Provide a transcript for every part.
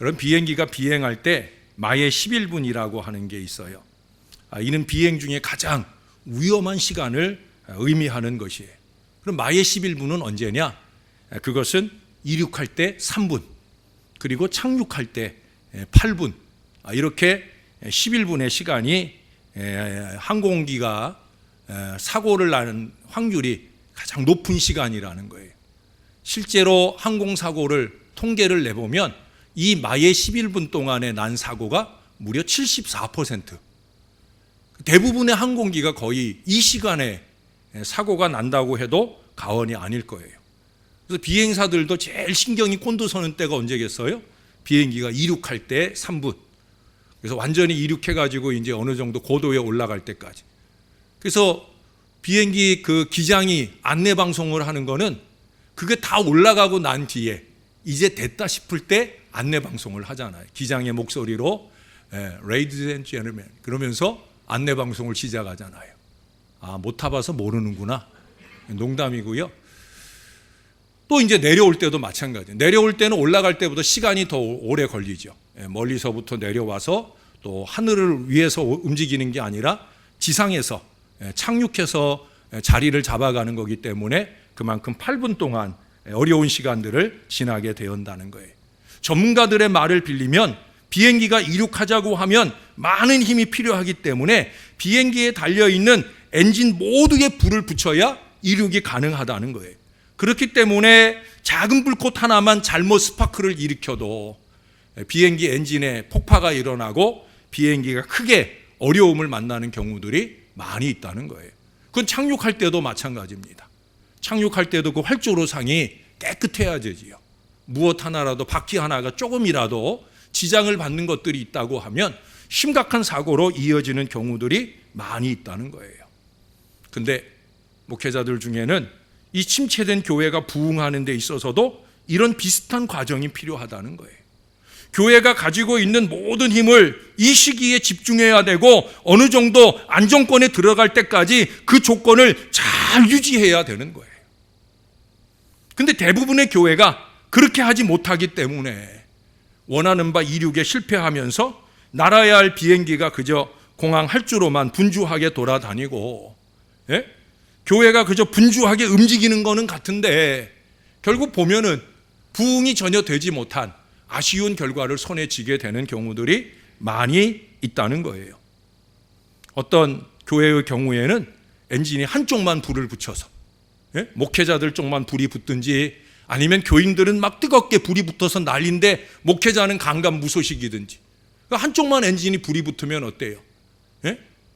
여러분, 비행기가 비행할 때 마의 11분이라고 하는 게 있어요. 이는 비행 중에 가장 위험한 시간을 의미하는 것이에요. 그럼 마의 11분은 언제냐? 그것은 이륙할 때 3분, 그리고 착륙할 때 8분, 이렇게 11분의 시간이 항공기가 사고를 나는 확률이 가장 높은 시간이라는 거예요. 실제로 항공사고를 통계를 내보면 이 마의 11분 동안에 난 사고가 무려 74%. 대부분의 항공기가 거의 이 시간에 사고가 난다고 해도 과언이 아닐 거예요. 그래서 비행사들도 제일 신경이 곤두서는 때가 언제겠어요? 비행기가 이륙할 때 3분. 그래서 완전히 이륙해가지고 이제 어느 정도 고도에 올라갈 때까지. 그래서 비행기 그 기장이 안내 방송을 하는 거는 그게 다 올라가고 난 뒤에 이제 됐다 싶을 때 안내 방송을 하잖아요. 기장의 목소리로 Ladies and gentlemen 그러면서 안내 방송을 시작하잖아요. 못 타봐서 모르는구나. 농담이고요. 또 이제 내려올 때도 마찬가지예요. 내려올 때는 올라갈 때보다 시간이 더 오래 걸리죠. 멀리서부터 내려와서 또 하늘을 위해서 움직이는 게 아니라 지상에서 착륙해서 자리를 잡아가는 거기 때문에 그만큼 8분 동안 어려운 시간들을 지나게 되었다는 거예요. 전문가들의 말을 빌리면 비행기가 이륙하자고 하면 많은 힘이 필요하기 때문에 비행기에 달려있는 엔진 모두에 불을 붙여야 이륙이 가능하다는 거예요. 그렇기 때문에 작은 불꽃 하나만 잘못 스파크를 일으켜도 비행기 엔진에 폭파가 일어나고 비행기가 크게 어려움을 만나는 경우들이 많이 있다는 거예요. 그건 착륙할 때도 마찬가지입니다. 착륙할 때도 그 활주로상이 깨끗해야 되지요. 무엇 하나라도 바퀴 하나가 조금이라도 지장을 받는 것들이 있다고 하면 심각한 사고로 이어지는 경우들이 많이 있다는 거예요. 근데 목회자들 중에는 이 침체된 교회가 부흥하는 데 있어서도 이런 비슷한 과정이 필요하다는 거예요. 교회가 가지고 있는 모든 힘을 이 시기에 집중해야 되고 어느 정도 안정권에 들어갈 때까지 그 조건을 잘 유지해야 되는 거예요. 근데 대부분의 교회가 그렇게 하지 못하기 때문에 원하는 바 이륙에 실패하면서 날아야 할 비행기가 그저 공항 활주로만 분주하게 돌아다니고, 교회가 그저 분주하게 움직이는 거는 같은데 결국 보면은 부흥이 전혀 되지 못한 아쉬운 결과를 손에 쥐게 되는 경우들이 많이 있다는 거예요. 어떤 교회의 경우에는 엔진이 한쪽만 불을 붙여서 목회자들 쪽만 불이 붙든지 아니면 교인들은 막 뜨겁게 불이 붙어서 난리인데 목회자는 강간무소식이든지 한쪽만 엔진이 불이 붙으면 어때요?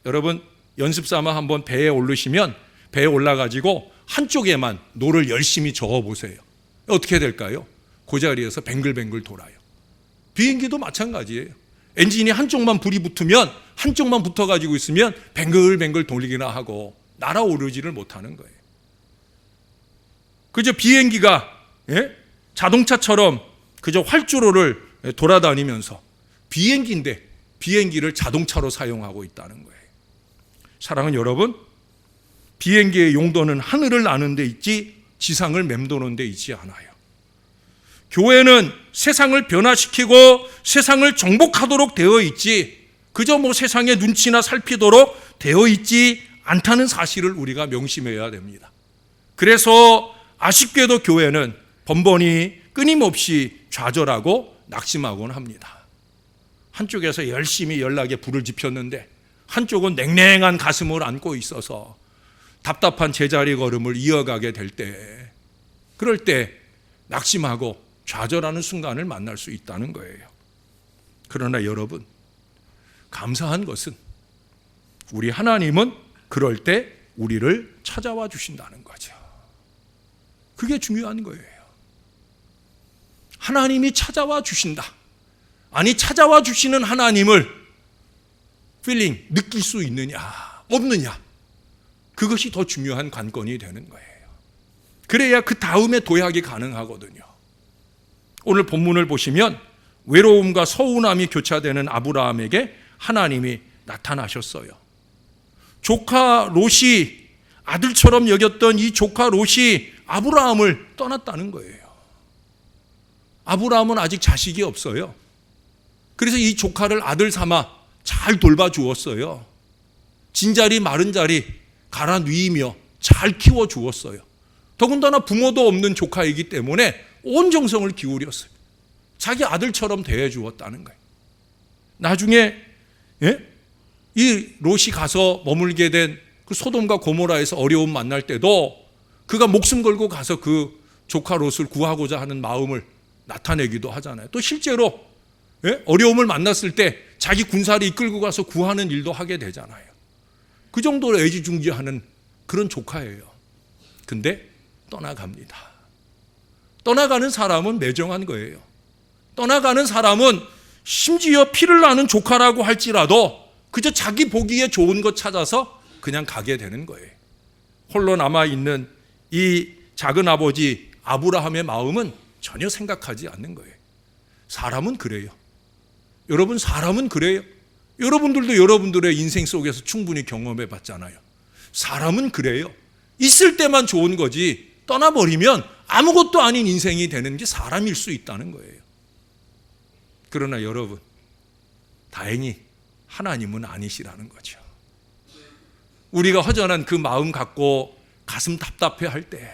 여러분 연습삼아 한번 배에 오르시면 배에 올라가지고 한쪽에만 노를 열심히 저어보세요. 어떻게 될까요? 그 자리에서 뱅글뱅글 돌아요. 비행기도 마찬가지예요. 엔진이 한쪽만 불이 붙으면 한쪽만 붙어가지고 있으면 뱅글뱅글 돌리기나 하고 날아오르지를 못하는 거예요. 그저 비행기가 자동차처럼 그저 활주로를 돌아다니면서 비행기인데 비행기를 자동차로 사용하고 있다는 거예요. 사랑하는 여러분, 비행기의 용도는 하늘을 나는 데 있지 지상을 맴도는 데 있지 않아요. 교회는 세상을 변화시키고 세상을 정복하도록 되어 있지 그저 세상의 눈치나 살피도록 되어 있지 않다는 사실을 우리가 명심해야 됩니다. 그래서 아쉽게도 교회는 번번이 끊임없이 좌절하고 낙심하곤 합니다. 한쪽에서 열심히 연락에 불을 지폈는데 한쪽은 냉랭한 가슴을 안고 있어서 답답한 제자리 걸음을 이어가게 될 때, 그럴 때 낙심하고 좌절하는 순간을 만날 수 있다는 거예요. 그러나 여러분, 감사한 것은 우리 하나님은 그럴 때 우리를 찾아와 주신다는 거죠. 그게 중요한 거예요. 하나님이 찾아와 주신다. 아니 찾아와 주시는 하나님을 느낄 수 있느냐 없느냐, 그것이 더 중요한 관건이 되는 거예요. 그래야 그 다음에 도약이 가능하거든요. 오늘 본문을 보시면 외로움과 서운함이 교차되는 아브라함에게 하나님이 나타나셨어요. 조카 롯이 아들처럼 여겼던 이 조카 롯이 아브라함을 떠났다는 거예요. 아브라함은 아직 자식이 없어요. 그래서 이 조카를 아들 삼아 잘 돌봐주었어요. 진자리 마른 자리 갈아 누이며 잘 키워주었어요. 더군다나 부모도 없는 조카이기 때문에 온 정성을 기울였어요. 자기 아들처럼 대해주었다는 거예요. 나중에 이 롯이 가서 머물게 된 그 소돔과 고모라에서 어려움 만날 때도 그가 목숨 걸고 가서 그 조카 롯을 구하고자 하는 마음을 나타내기도 하잖아요. 또 실제로 어려움을 만났을 때 자기 군사를 이끌고 가서 구하는 일도 하게 되잖아요. 그 정도로 애지중지하는 그런 조카예요. 근데 떠나갑니다. 떠나가는 사람은 매정한 거예요. 떠나가는 사람은 심지어 피를 나는 조카라고 할지라도 그저 자기 보기에 좋은 것 찾아서 그냥 가게 되는 거예요. 홀로 남아있는 이 작은 아버지 아브라함의 마음은 전혀 생각하지 않는 거예요. 사람은 그래요. 여러분, 사람은 그래요. 여러분들도 여러분들의 인생 속에서 충분히 경험해 봤잖아요. 사람은 그래요. 있을 때만 좋은 거지 떠나버리면 아무것도 아닌 인생이 되는 게 사람일 수 있다는 거예요. 그러나 여러분, 다행히 하나님은 아니시라는 거죠. 우리가 허전한 그 마음 갖고 가슴 답답해 할 때,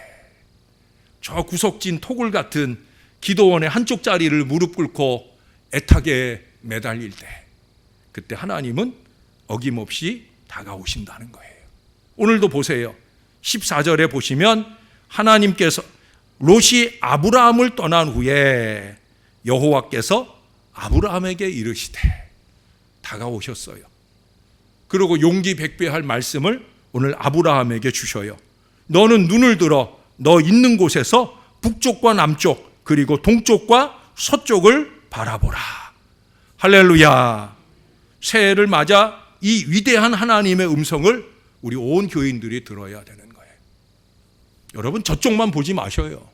저 구석진 토굴 같은 기도원의 한쪽 자리를 무릎 꿇고 애타게 매달릴 때, 그때 하나님은 어김없이 다가오신다는 거예요. 오늘도 보세요. 14절에 보시면 하나님께서 롯이 아브라함을 떠난 후에 여호와께서 아브라함에게 이르시되 다가오셨어요. 그리고 용기 백배할 말씀을 오늘 아브라함에게 주셔요. 너는 눈을 들어 너 있는 곳에서 북쪽과 남쪽 그리고 동쪽과 서쪽을 바라보라. 할렐루야. 새해를 맞아 이 위대한 하나님의 음성을 우리 온 교인들이 들어야 되는 거예요. 여러분, 저쪽만 보지 마셔요.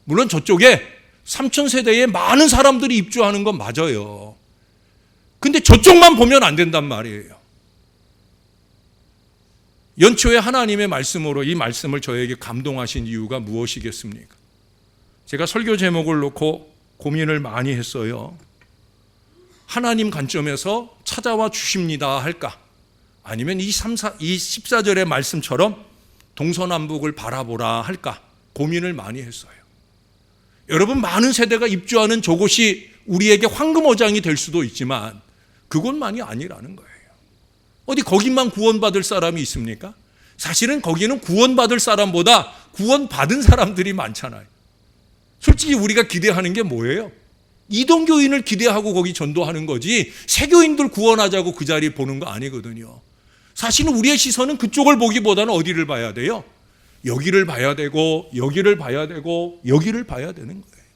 물론 저쪽에 3000세대에 많은 사람들이 입주하는 건 맞아요. 근데 저쪽만 보면 안 된단 말이에요. 연초에 하나님의 말씀으로 이 말씀을 저에게 감동하신 이유가 무엇이겠습니까? 제가 설교 제목을 놓고 고민을 많이 했어요. 하나님 관점에서 찾아와 주십니다 할까? 아니면 이 14절의 말씀처럼 동서남북을 바라보라 할까? 고민을 많이 했어요. 여러분, 많은 세대가 입주하는 저곳이 우리에게 황금어장이 될 수도 있지만 그것만이 아니라는 거예요. 어디 거기만 구원받을 사람이 있습니까? 사실은 거기는 구원받을 사람보다 구원받은 사람들이 많잖아요. 솔직히 우리가 기대하는 게 뭐예요? 이동교인을 기대하고 거기 전도하는 거지 세교인들 구원하자고 그 자리 보는 거 아니거든요. 사실은 우리의 시선은 그쪽을 보기보다는 어디를 봐야 돼요? 여기를 봐야 되고 여기를 봐야 되고 여기를 봐야 되는 거예요.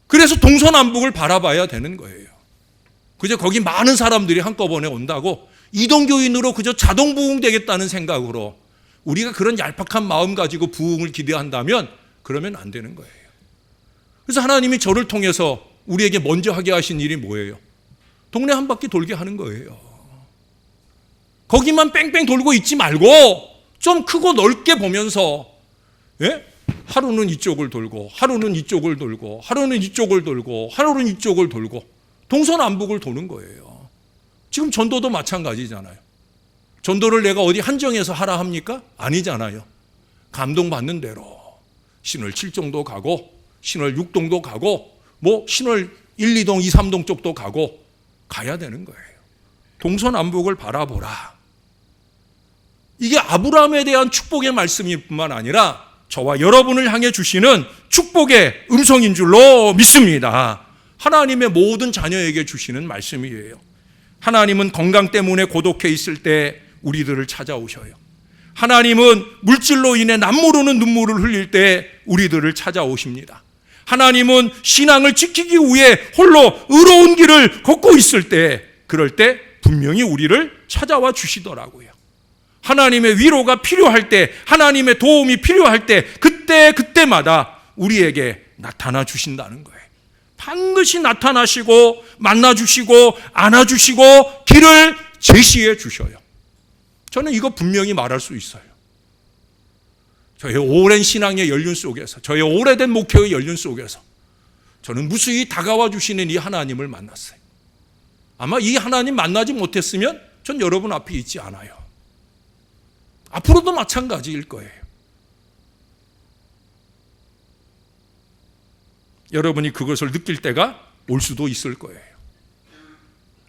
그래서 동서남북을 바라봐야 되는 거예요. 그저 거기 많은 사람들이 한꺼번에 온다고 이동교인으로 그저 자동 부흥되겠다는 생각으로 우리가 그런 얄팍한 마음 가지고 부흥을 기대한다면 그러면 안 되는 거예요. 그래서 하나님이 저를 통해서 우리에게 먼저 하게 하신 일이 뭐예요? 동네 한 바퀴 돌게 하는 거예요. 거기만 뺑뺑 돌고 있지 말고 좀 크고 넓게 보면서, 하루는 이쪽을 돌고 하루는 이쪽을 돌고 하루는 이쪽을 돌고 하루는 이쪽을 돌고 동서남북을 도는 거예요. 지금 전도도 마찬가지잖아요. 전도를 내가 어디 한정해서 하라 합니까? 아니잖아요. 감동받는 대로 신월 7정도 가고 신월 6동도 가고 뭐 신월 1, 2동, 2, 3동 쪽도 가고 가야 되는 거예요. 동서남북을 바라보라. 이게 아브라함에 대한 축복의 말씀일 뿐만 아니라 저와 여러분을 향해 주시는 축복의 음성인 줄로 믿습니다. 하나님의 모든 자녀에게 주시는 말씀이에요. 하나님은 건강 때문에 고독해 있을 때 우리들을 찾아오셔요. 하나님은 물질로 인해 남모르는 눈물을 흘릴 때 우리들을 찾아오십니다. 하나님은 신앙을 지키기 위해 홀로 의로운 길을 걷고 있을 때, 그럴 때 분명히 우리를 찾아와 주시더라고요. 하나님의 위로가 필요할 때, 하나님의 도움이 필요할 때, 그때마다 우리에게 나타나 주신다는 거예요. 반드시 나타나시고 만나주시고 안아주시고 길을 제시해 주셔요. 저는 이거 분명히 말할 수 있어요. 저의 오랜 신앙의 연륜 속에서, 저의 오래된 목회의 연륜 속에서 저는 무수히 다가와 주시는 이 하나님을 만났어요. 아마 이 하나님 만나지 못했으면 전 여러분 앞에 있지 않아요. 앞으로도 마찬가지일 거예요. 여러분이 그것을 느낄 때가 올 수도 있을 거예요.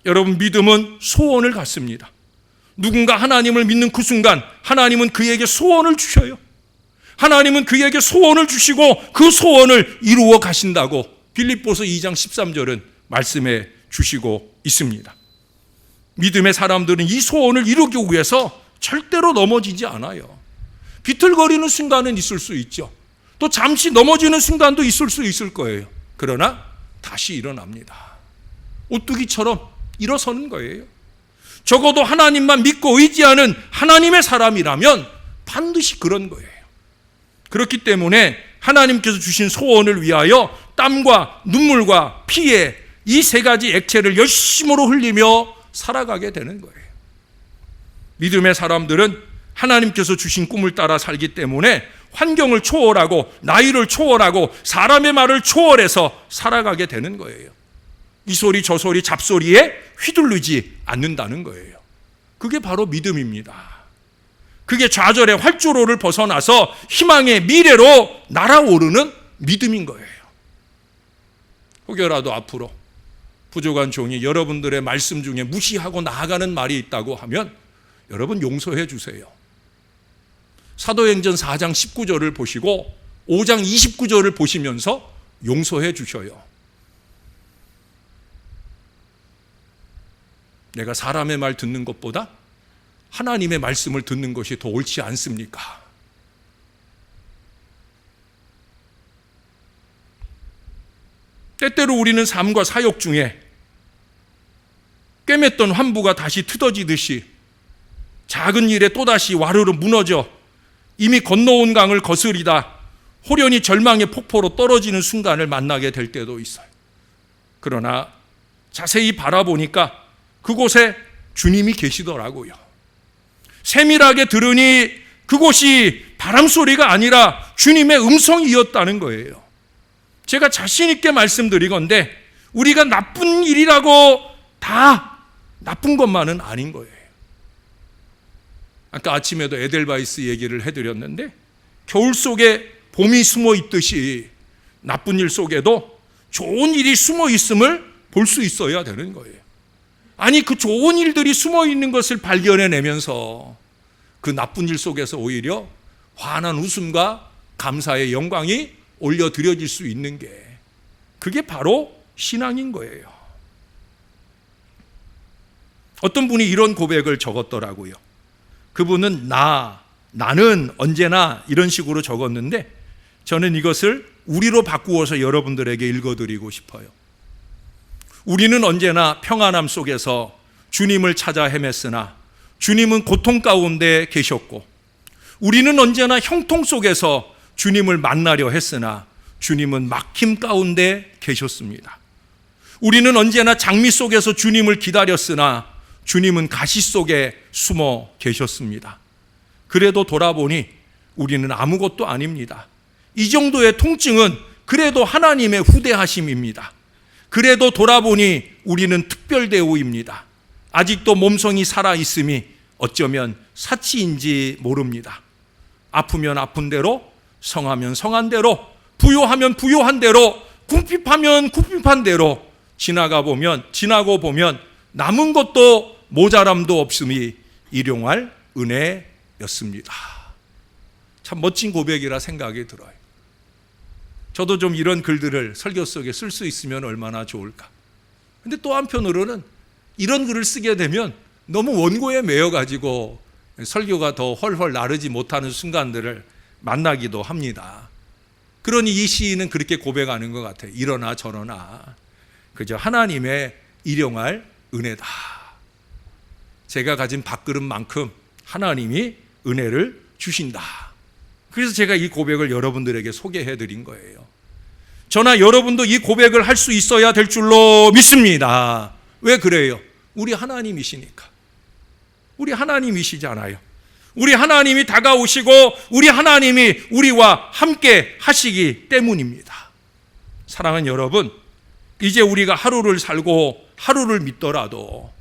여러분, 믿음은 소원을 갖습니다. 누군가 하나님을 믿는 그 순간 하나님은 그에게 소원을 주셔요. 하나님은 그에게 소원을 주시고 그 소원을 이루어 가신다고 빌립보서 2장 13절은 말씀해 주시고 있습니다. 믿음의 사람들은 이 소원을 이루기 위해서 절대로 넘어지지 않아요. 비틀거리는 순간은 있을 수 있죠. 또 잠시 넘어지는 순간도 있을 수 있을 거예요. 그러나 다시 일어납니다. 오뚜기처럼 일어서는 거예요. 적어도 하나님만 믿고 의지하는 하나님의 사람이라면 반드시 그런 거예요. 그렇기 때문에 하나님께서 주신 소원을 위하여 땀과 눈물과 피에 이 세 가지 액체를 열심으로 흘리며 살아가게 되는 거예요. 믿음의 사람들은 하나님께서 주신 꿈을 따라 살기 때문에 환경을 초월하고 나이를 초월하고 사람의 말을 초월해서 살아가게 되는 거예요. 이 소리 저 소리 잡소리에 휘둘리지 않는다는 거예요. 그게 바로 믿음입니다. 그게 좌절의 활주로를 벗어나서 희망의 미래로 날아오르는 믿음인 거예요. 혹여라도 앞으로 부족한 종이 여러분들의 말씀 중에 무시하고 나아가는 말이 있다고 하면 여러분 용서해 주세요. 사도행전 4장 19절을 보시고 5장 29절을 보시면서 용서해 주셔요. 내가 사람의 말 듣는 것보다 하나님의 말씀을 듣는 것이 더 옳지 않습니까? 때때로 우리는 삶과 사역 중에 꿰맸던 환부가 다시 트어지듯이 작은 일에 또다시 와르르 무너져 이미 건너온 강을 거스리다 호련히 절망의 폭포로 떨어지는 순간을 만나게 될 때도 있어요. 그러나 자세히 바라보니까 그곳에 주님이 계시더라고요. 세밀하게 들으니 그곳이 바람소리가 아니라 주님의 음성이었다는 거예요. 제가 자신 있게 말씀드리건대 우리가 나쁜 일이라고 다 나쁜 것만은 아닌 거예요. 아까 아침에도 에델바이스 얘기를 해드렸는데 겨울 속에 봄이 숨어 있듯이 나쁜 일 속에도 좋은 일이 숨어 있음을 볼 수 있어야 되는 거예요. 아니 그 좋은 일들이 숨어 있는 것을 발견해내면서 그 나쁜 일 속에서 오히려 환한 웃음과 감사의 영광이 올려드려질 수 있는 게 그게 바로 신앙인 거예요. 어떤 분이 이런 고백을 적었더라고요. 그분은 나는 언제나 이런 식으로 적었는데 저는 이것을 우리로 바꾸어서 여러분들에게 읽어드리고 싶어요. 우리는 언제나 평안함 속에서 주님을 찾아 헤맸으나 주님은 고통 가운데 계셨고 우리는 언제나 형통 속에서 주님을 만나려 했으나 주님은 막힘 가운데 계셨습니다. 우리는 언제나 장미 속에서 주님을 기다렸으나 주님은 가시 속에 숨어 계셨습니다. 그래도 돌아보니 우리는 아무것도 아닙니다. 이 정도의 통증은 그래도 하나님의 후대하심입니다. 그래도 돌아보니 우리는 특별대우입니다. 아직도 몸성이 살아있음이 어쩌면 사치인지 모릅니다. 아프면 아픈 대로, 성하면 성한 대로, 부요하면 부요한 대로, 궁핍하면 궁핍한 대로 지나고 보면 남은 것도 모자람도 없음이 일용할 은혜였습니다. 참 멋진 고백이라 생각이 들어요. 저도 좀 이런 글들을 설교 속에 쓸 수 있으면 얼마나 좋을까. 근데 또 한편으로는 이런 글을 쓰게 되면 너무 원고에 매여가지고 설교가 더 헐헐 나르지 못하는 순간들을 만나기도 합니다. 그러니 이 시인은 그렇게 고백하는 것 같아요. 이러나 저러나 그저 하나님의 일용할 은혜다. 제가 가진 밥그릇만큼 하나님이 은혜를 주신다. 그래서 제가 이 고백을 여러분들에게 소개해 드린 거예요. 저나 여러분도 이 고백을 할 수 있어야 될 줄로 믿습니다. 왜 그래요? 우리 하나님이시니까. 우리 하나님이시잖아요. 우리 하나님이 다가오시고 우리 하나님이 우리와 함께 하시기 때문입니다. 사랑하는 여러분, 이제 우리가 하루를 살고 하루를 믿더라도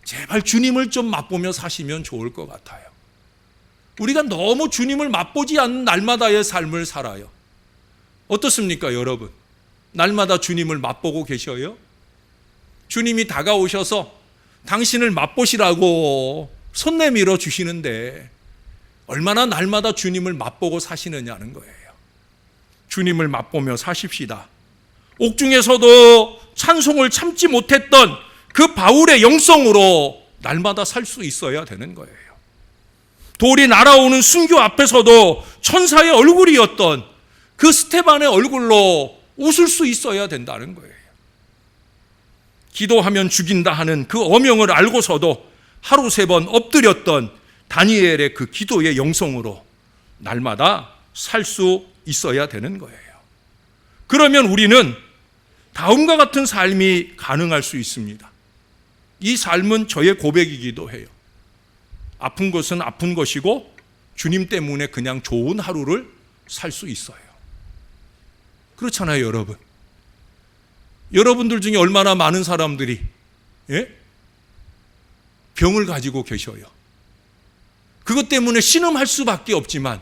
제발 주님을 좀 맛보며 사시면 좋을 것 같아요. 우리가 너무 주님을 맛보지 않는 날마다의 삶을 살아요. 어떻습니까, 여러분? 날마다 주님을 맛보고 계셔요? 주님이 다가오셔서 당신을 맛보시라고 손 내밀어 주시는데 얼마나 날마다 주님을 맛보고 사시느냐는 거예요. 주님을 맛보며 사십시다. 옥중에서도 찬송을 참지 못했던 그 바울의 영성으로 날마다 살 수 있어야 되는 거예요. 돌이 날아오는 순교 앞에서도 천사의 얼굴이었던 그 스테반의 얼굴로 웃을 수 있어야 된다는 거예요. 기도하면 죽인다 하는 그 어명을 알고서도 하루 3번 엎드렸던 다니엘의 그 기도의 영성으로 날마다 살 수 있어야 되는 거예요. 그러면 우리는 다음과 같은 삶이 가능할 수 있습니다. 이 삶은 저의 고백이기도 해요. 아픈 것은 아픈 것이고 주님 때문에 그냥 좋은 하루를 살 수 있어요. 그렇잖아요, 여러분. 여러분들 중에 얼마나 많은 사람들이 병을 가지고 계셔요. 그것 때문에 신음할 수밖에 없지만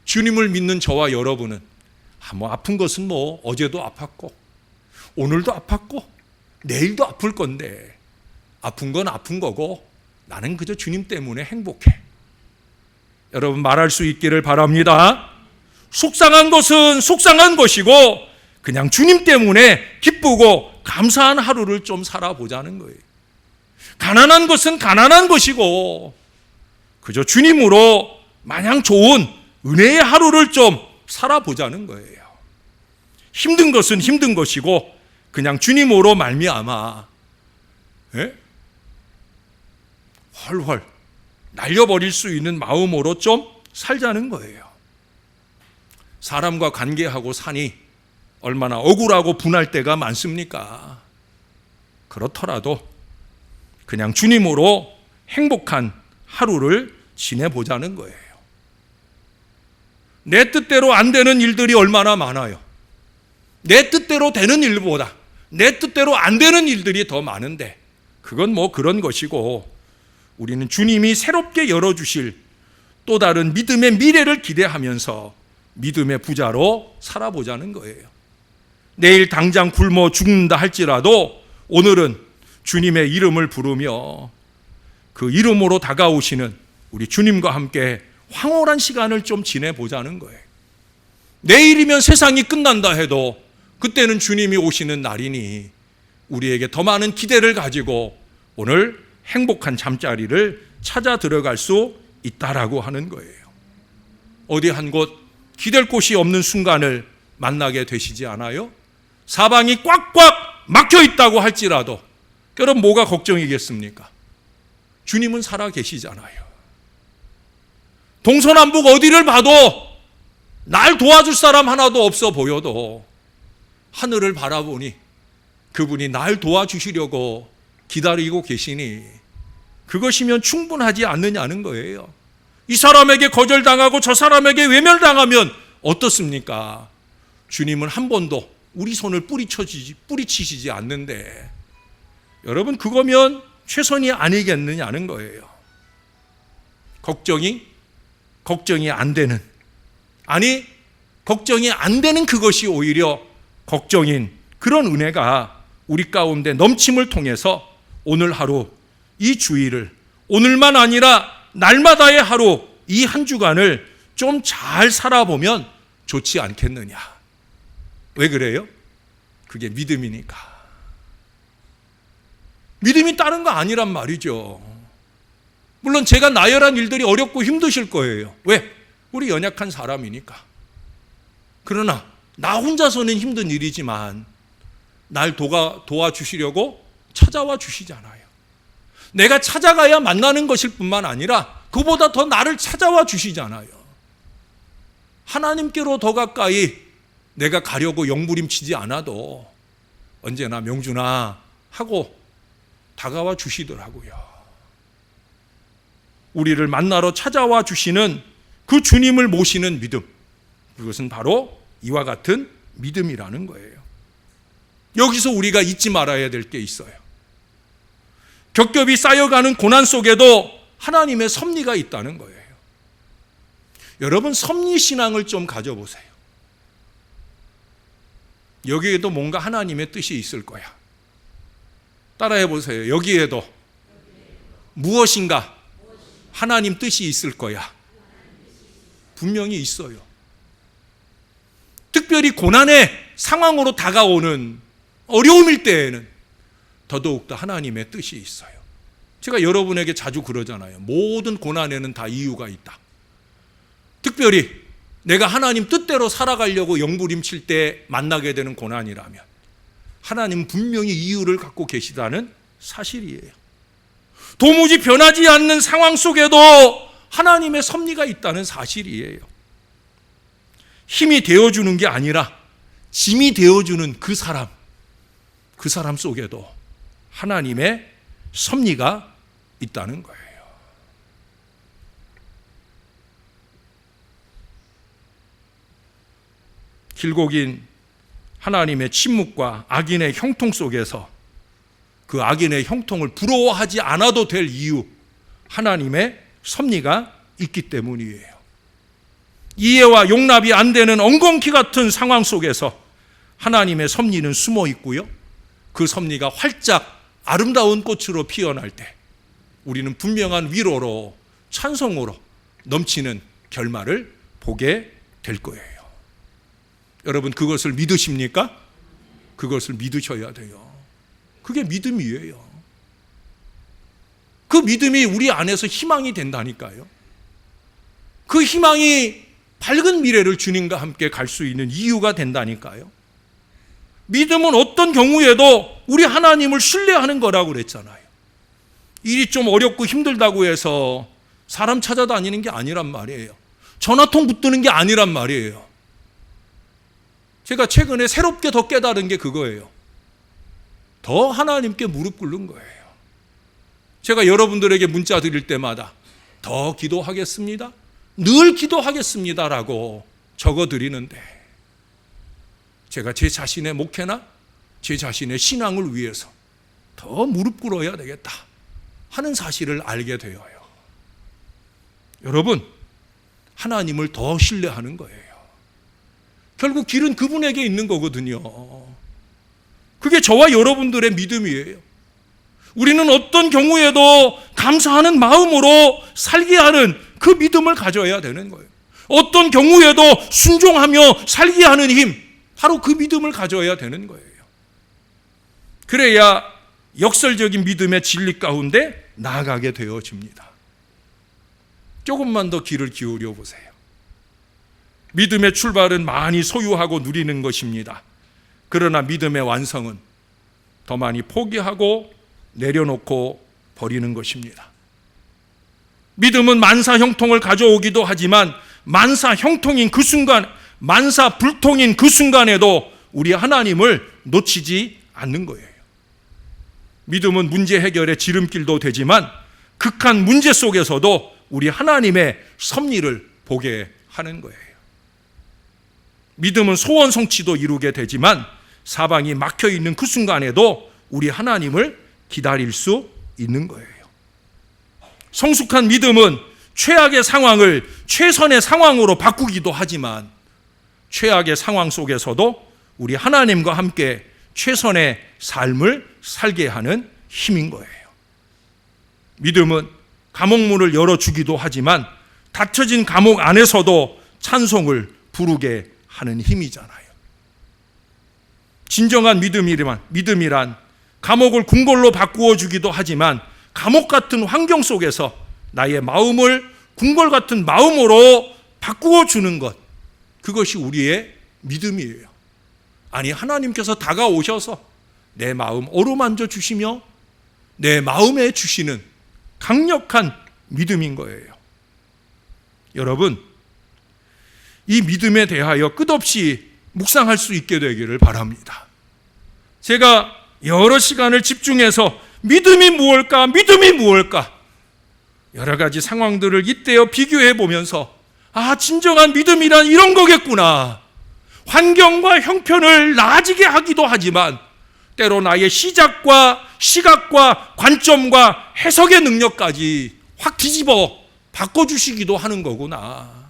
주님을 믿는 저와 여러분은 아픈 것은 어제도 아팠고 오늘도 아팠고 내일도 아플 건데 아픈 건 아픈 거고 나는 그저 주님 때문에 행복해. 여러분 말할 수 있기를 바랍니다. 속상한 것은 속상한 것이고 그냥 주님 때문에 기쁘고 감사한 하루를 좀 살아보자는 거예요. 가난한 것은 가난한 것이고 그저 주님으로 마냥 좋은 은혜의 하루를 좀 살아보자는 거예요. 힘든 것은 힘든 것이고 그냥 주님으로 말미암아 헐헐 날려버릴 수 있는 마음으로 좀 살자는 거예요. 사람과 관계하고 사니 얼마나 억울하고 분할 때가 많습니까? 그렇더라도 그냥 주님으로 행복한 하루를 지내보자는 거예요. 내 뜻대로 안 되는 일들이 얼마나 많아요. 내 뜻대로 되는 일보다 내 뜻대로 안 되는 일들이 더 많은데 그건 그런 것이고 우리는 주님이 새롭게 열어주실 또 다른 믿음의 미래를 기대하면서 믿음의 부자로 살아보자는 거예요. 내일 당장 굶어 죽는다 할지라도 오늘은 주님의 이름을 부르며 그 이름으로 다가오시는 우리 주님과 함께 황홀한 시간을 좀 지내보자는 거예요. 내일이면 세상이 끝난다 해도 그때는 주님이 오시는 날이니 우리에게 더 많은 기대를 가지고 오늘 행복한 잠자리를 찾아 들어갈 수 있다라고 하는 거예요. 어디 한 곳 기댈 곳이 없는 순간을 만나게 되시지 않아요? 사방이 꽉꽉 막혀 있다고 할지라도 그럼 뭐가 걱정이겠습니까? 주님은 살아 계시잖아요. 동서남북 어디를 봐도 날 도와줄 사람 하나도 없어 보여도 하늘을 바라보니 그분이 날 도와주시려고 기다리고 계시니 그것이면 충분하지 않느냐는 거예요. 이 사람에게 거절당하고 저 사람에게 외면당하면 어떻습니까? 주님은 한 번도 우리 손을 뿌리치시지 않는데 여러분 그거면 최선이 아니겠느냐는 거예요. 걱정이 안 되는 걱정이 안 되는 그것이 오히려 걱정인 그런 은혜가 우리 가운데 넘침을 통해서 오늘 하루 이 주일을 오늘만 아니라 날마다의 하루 이 한 주간을 좀 잘 살아보면 좋지 않겠느냐. 왜 그래요? 그게 믿음이니까. 믿음이 다른 거 아니란 말이죠. 물론 제가 나열한 일들이 어렵고 힘드실 거예요. 왜? 우리 연약한 사람이니까. 그러나 나 혼자서는 힘든 일이지만 날 도와주시려고 찾아와 주시잖아요. 내가 찾아가야 만나는 것일 뿐만 아니라 그보다 더 나를 찾아와 주시잖아요. 하나님께로 더 가까이 내가 가려고 영부림치지 않아도 언제나 명준아 하고 다가와 주시더라고요. 우리를 만나러 찾아와 주시는 그 주님을 모시는 믿음, 그것은 바로 이와 같은 믿음이라는 거예요. 여기서 우리가 잊지 말아야 될 게 있어요. 겹겹이 쌓여가는 고난 속에도 하나님의 섭리가 있다는 거예요. 여러분, 섭리신앙을 좀 가져보세요. 여기에도 뭔가 하나님의 뜻이 있을 거야. 따라해 보세요. 여기에도 무엇인가 하나님 뜻이 있을 거야. 분명히 있어요. 특별히 고난의 상황으로 다가오는 어려움일 때에는 더더욱더 하나님의 뜻이 있어요. 제가 여러분에게 자주 그러잖아요. 모든 고난에는 다 이유가 있다. 특별히 내가 하나님 뜻대로 살아가려고 영부림칠 때 만나게 되는 고난이라면 하나님은 분명히 이유를 갖고 계시다는 사실이에요. 도무지 변하지 않는 상황 속에도 하나님의 섭리가 있다는 사실이에요. 힘이 되어주는 게 아니라 짐이 되어주는 그 사람 속에도 하나님의 섭리가 있다는 거예요. 길고 긴 하나님의 침묵과 악인의 형통 속에서 그 악인의 형통을 부러워하지 않아도 될 이유, 하나님의 섭리가 있기 때문이에요. 이해와 용납이 안 되는 엉겅퀴 같은 상황 속에서 하나님의 섭리는 숨어 있고요. 그 섭리가 활짝 아름다운 꽃으로 피어날 때 우리는 분명한 위로로 찬송으로 넘치는 결말을 보게 될 거예요. 여러분, 그것을 믿으십니까? 그것을 믿으셔야 돼요. 그게 믿음이에요. 그 믿음이 우리 안에서 희망이 된다니까요. 그 희망이 밝은 미래를 주님과 함께 갈 수 있는 이유가 된다니까요. 믿음은 어떤 경우에도 우리 하나님을 신뢰하는 거라고 그랬잖아요. 일이 좀 어렵고 힘들다고 해서 사람 찾아다니는 게 아니란 말이에요. 전화통 붙드는 게 아니란 말이에요. 제가 최근에 새롭게 더 깨달은 게 그거예요. 더 하나님께 무릎 꿇는 거예요. 제가 여러분들에게 문자 드릴 때마다 더 기도하겠습니다, 늘 기도하겠습니다라고 적어드리는데 제가 제 자신의 목회나 제 자신의 신앙을 위해서 더 무릎 꿇어야 되겠다 하는 사실을 알게 되어요. 여러분, 하나님을 더 신뢰하는 거예요. 결국 길은 그분에게 있는 거거든요. 그게 저와 여러분들의 믿음이에요. 우리는 어떤 경우에도 감사하는 마음으로 살게 하는 그 믿음을 가져야 되는 거예요. 어떤 경우에도 순종하며 살게 하는 힘, 바로 그 믿음을 가져야 되는 거예요. 그래야 역설적인 믿음의 진리 가운데 나아가게 되어집니다. 조금만 더 귀를 기울여 보세요. 믿음의 출발은 많이 소유하고 누리는 것입니다. 그러나 믿음의 완성은 더 많이 포기하고 내려놓고 버리는 것입니다. 믿음은 만사 형통을 가져오기도 하지만 만사 형통인 그 순간, 만사 불통인 그 순간에도 우리 하나님을 놓치지 않는 거예요. 믿음은 문제 해결의 지름길도 되지만 극한 문제 속에서도 우리 하나님의 섭리를 보게 하는 거예요. 믿음은 소원 성취도 이루게 되지만 사방이 막혀있는 그 순간에도 우리 하나님을 기다릴 수 있는 거예요. 성숙한 믿음은 최악의 상황을 최선의 상황으로 바꾸기도 하지만 최악의 상황 속에서도 우리 하나님과 함께 최선의 삶을 살게 하는 힘인 거예요. 믿음은 감옥문을 열어주기도 하지만 닫혀진 감옥 안에서도 찬송을 부르게 하는 힘이잖아요. 진정한 믿음이란 감옥을 궁궐로 바꾸어 주기도 하지만 감옥 같은 환경 속에서 나의 마음을 궁궐 같은 마음으로 바꾸어 주는 것, 그것이 우리의 믿음이에요. 아니, 하나님께서 다가오셔서 내 마음 어루만져 주시며 내 마음에 주시는 강력한 믿음인 거예요. 여러분, 이 믿음에 대하여 끝없이 묵상할 수 있게 되기를 바랍니다. 제가 여러 시간을 집중해서 믿음이 무엇일까? 믿음이 무엇일까? 여러 가지 상황들을 이때여 비교해 보면서 진정한 믿음이란 이런 거겠구나. 환경과 형편을 나아지게 하기도 하지만 때로 나의 시작과 시각과 관점과 해석의 능력까지 확 뒤집어 바꿔주시기도 하는 거구나.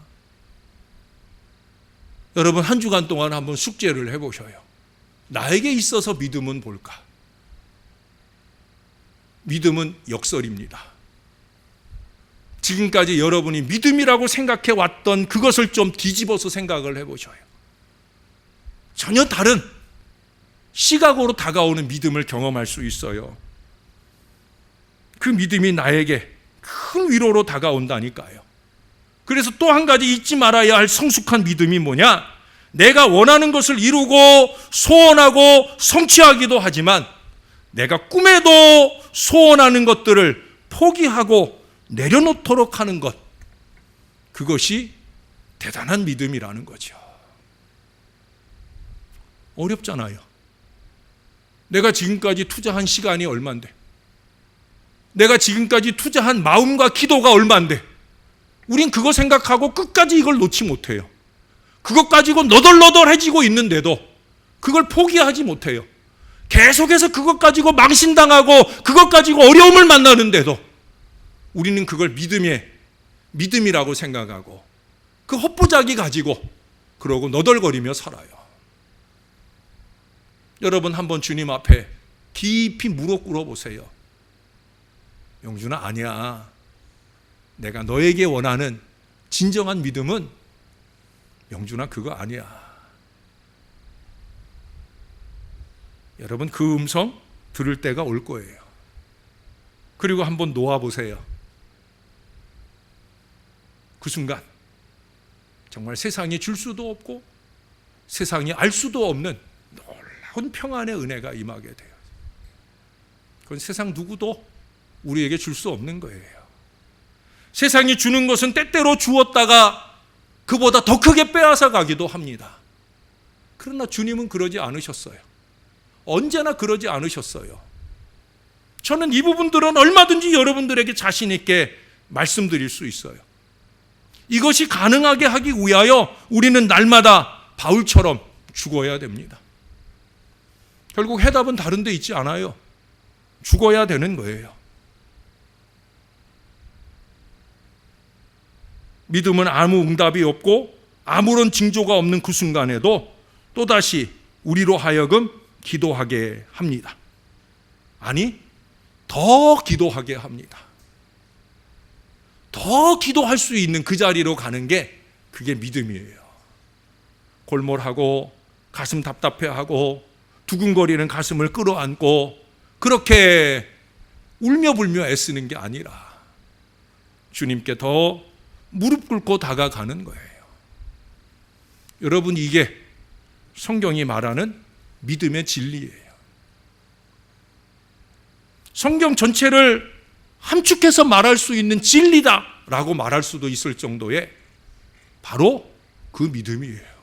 여러분, 한 주간 동안 한번 숙제를 해보셔요. 나에게 있어서 믿음은 뭘까? 믿음은 역설입니다. 지금까지 여러분이 믿음이라고 생각해 왔던 그것을 좀 뒤집어서 생각을 해보셔요. 전혀 다른 시각으로 다가오는 믿음을 경험할 수 있어요. 그 믿음이 나에게 큰 위로로 다가온다니까요. 그래서 또 한 가지 잊지 말아야 할 성숙한 믿음이 뭐냐? 내가 원하는 것을 이루고 소원하고 성취하기도 하지만 내가 꿈에도 소원하는 것들을 포기하고 내려놓도록 하는 것, 그것이 대단한 믿음이라는 거죠. 어렵잖아요. 내가 지금까지 투자한 시간이 얼만데, 내가 지금까지 투자한 마음과 기도가 얼만데, 우린 그거 생각하고 끝까지 이걸 놓지 못해요. 그것 가지고 너덜너덜해지고 있는데도 그걸 포기하지 못해요. 계속해서 그것 가지고 망신당하고 그것 가지고 어려움을 만나는데도 우리는 그걸 믿음이라고 생각하고 그 헛부작이 가지고 그러고 너덜거리며 살아요. 여러분, 한번 주님 앞에 깊이 무릎 꿇어보세요. 영준아, 아니야. 내가 너에게 원하는 진정한 믿음은 영준아, 그거 아니야. 여러분, 그 음성 들을 때가 올 거예요. 그리고 한번 놓아보세요. 그 순간 정말 세상이 줄 수도 없고 세상이 알 수도 없는 놀라운 평안의 은혜가 임하게 돼요. 그건 세상 누구도 우리에게 줄 수 없는 거예요. 세상이 주는 것은 때때로 주었다가 그보다 더 크게 빼앗아 가기도 합니다. 그러나 주님은 그러지 않으셨어요. 언제나 그러지 않으셨어요. 저는 이 부분들은 얼마든지 여러분들에게 자신 있게 말씀드릴 수 있어요. 이것이 가능하게 하기 위하여 우리는 날마다 바울처럼 죽어야 됩니다. 결국 해답은 다른 데 있지 않아요. 죽어야 되는 거예요. 믿음은 아무 응답이 없고 아무런 징조가 없는 그 순간에도 또다시 우리로 하여금 기도하게 합니다. 아니, 더 기도하게 합니다. 더 기도할 수 있는 그 자리로 가는 게 그게 믿음이에요. 골몰하고 가슴 답답해하고 두근거리는 가슴을 끌어안고 그렇게 울며 불며 애쓰는 게 아니라 주님께 더 무릎 꿇고 다가가는 거예요. 여러분, 이게 성경이 말하는 믿음의 진리예요. 성경 전체를 함축해서 말할 수 있는 진리다라고 말할 수도 있을 정도의 바로 그 믿음이에요.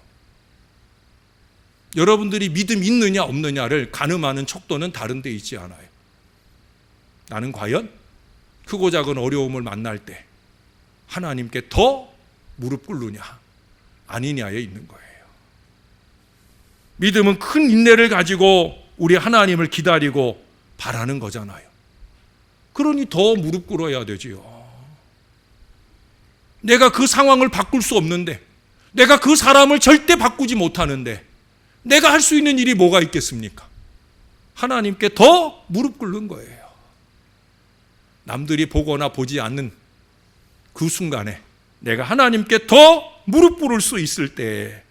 여러분들이 믿음 있느냐 없느냐를 가늠하는 척도는 다른 데 있지 않아요. 나는 과연 크고 작은 어려움을 만날 때 하나님께 더 무릎 꿇느냐 아니냐에 있는 거예요. 믿음은 큰 인내를 가지고 우리 하나님을 기다리고 바라는 거잖아요. 그러니 더 무릎 꿇어야 되지요. 내가 그 상황을 바꿀 수 없는데, 내가 그 사람을 절대 바꾸지 못하는데 내가 할 수 있는 일이 뭐가 있겠습니까? 하나님께 더 무릎 꿇는 거예요. 남들이 보거나 보지 않는 그 순간에 내가 하나님께 더 무릎 꿇을 수 있을 때,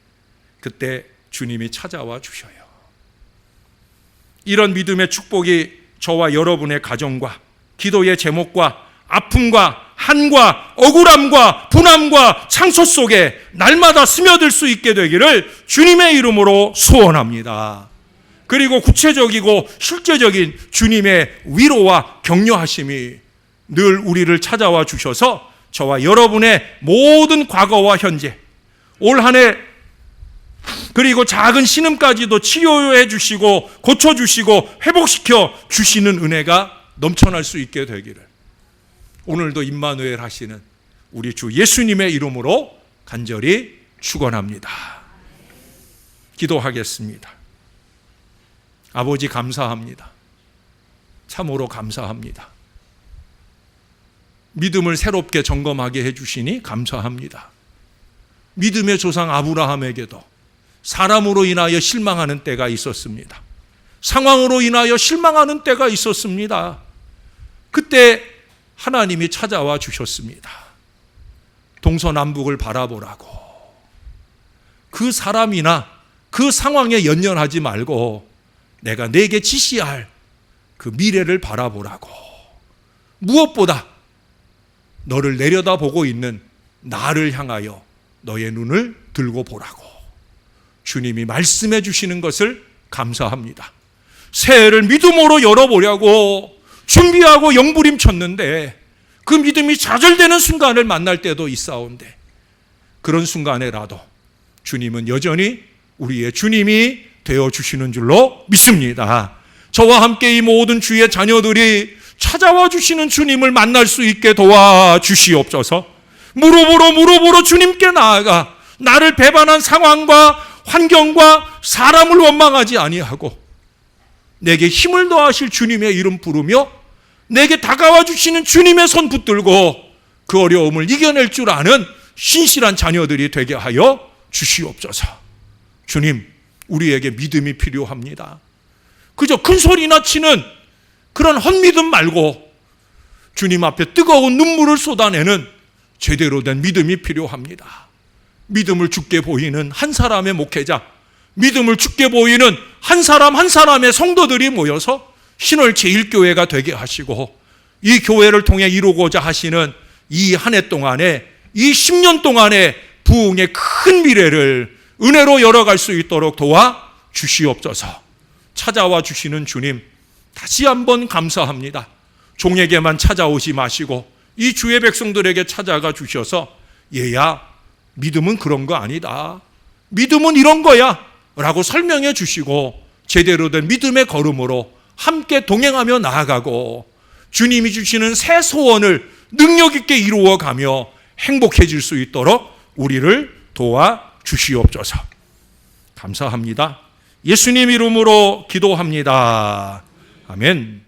그때 주님이 찾아와 주셔요. 이런 믿음의 축복이 저와 여러분의 가정과 기도의 제목과 아픔과 한과 억울함과 분함과 상처 속에 날마다 스며들 수 있게 되기를 주님의 이름으로 소원합니다. 그리고 구체적이고 실제적인 주님의 위로와 격려하심이 늘 우리를 찾아와 주셔서 저와 여러분의 모든 과거와 현재, 올 한 해 그리고 작은 신음까지도 치료해 주시고 고쳐주시고 회복시켜 주시는 은혜가 넘쳐날 수 있게 되기를 오늘도 임마누엘 하시는 우리 주 예수님의 이름으로 간절히 축원합니다. 기도하겠습니다. 아버지 감사합니다. 참으로 감사합니다. 믿음을 새롭게 점검하게 해주시니 감사합니다. 믿음의 조상 아브라함에게도 사람으로 인하여 실망하는 때가 있었습니다. 상황으로 인하여 실망하는 때가 있었습니다. 그때 하나님이 찾아와 주셨습니다. 동서남북을 바라보라고. 그 사람이나 그 상황에 연연하지 말고 내가 내게 지시할 그 미래를 바라보라고. 무엇보다 너를 내려다보고 있는 나를 향하여 너의 눈을 들고 보라고. 주님이 말씀해 주시는 것을 감사합니다. 새해를 믿음으로 열어보려고 준비하고 영부림쳤는데 그 믿음이 좌절되는 순간을 만날 때도 있사온데 그런 순간에라도 주님은 여전히 우리의 주님이 되어주시는 줄로 믿습니다. 저와 함께 이 모든 주의 자녀들이 찾아와 주시는 주님을 만날 수 있게 도와주시옵소서. 무릎으로 주님께 나아가 나를 배반한 상황과 환경과 사람을 원망하지 아니하고 내게 힘을 더하실 주님의 이름 부르며 내게 다가와 주시는 주님의 손 붙들고 그 어려움을 이겨낼 줄 아는 신실한 자녀들이 되게 하여 주시옵소서. 주님, 우리에게 믿음이 필요합니다. 그저 큰 소리나 치는 그런 헛믿음 말고 주님 앞에 뜨거운 눈물을 쏟아내는 제대로 된 믿음이 필요합니다. 믿음을 죽게 보이는 한 사람의 목회자, 믿음을 죽게 보이는 한 사람 한 사람의 성도들이 모여서 신월 제1교회가 되게 하시고 이 교회를 통해 이루고자 하시는 이 한 해 동안에 이 10년 동안의 부흥의 큰 미래를 은혜로 열어갈 수 있도록 도와주시옵소서. 찾아와 주시는 주님 다시 한번 감사합니다. 종에게만 찾아오지 마시고 이 주의 백성들에게 찾아가 주셔서 얘야, 믿음은 그런 거 아니다. 믿음은 이런 거야 라고 설명해 주시고 제대로 된 믿음의 걸음으로 함께 동행하며 나아가고 주님이 주시는 새 소원을 능력 있게 이루어가며 행복해질 수 있도록 우리를 도와주시옵소서. 감사합니다. 예수님 이름으로 기도합니다. 아멘.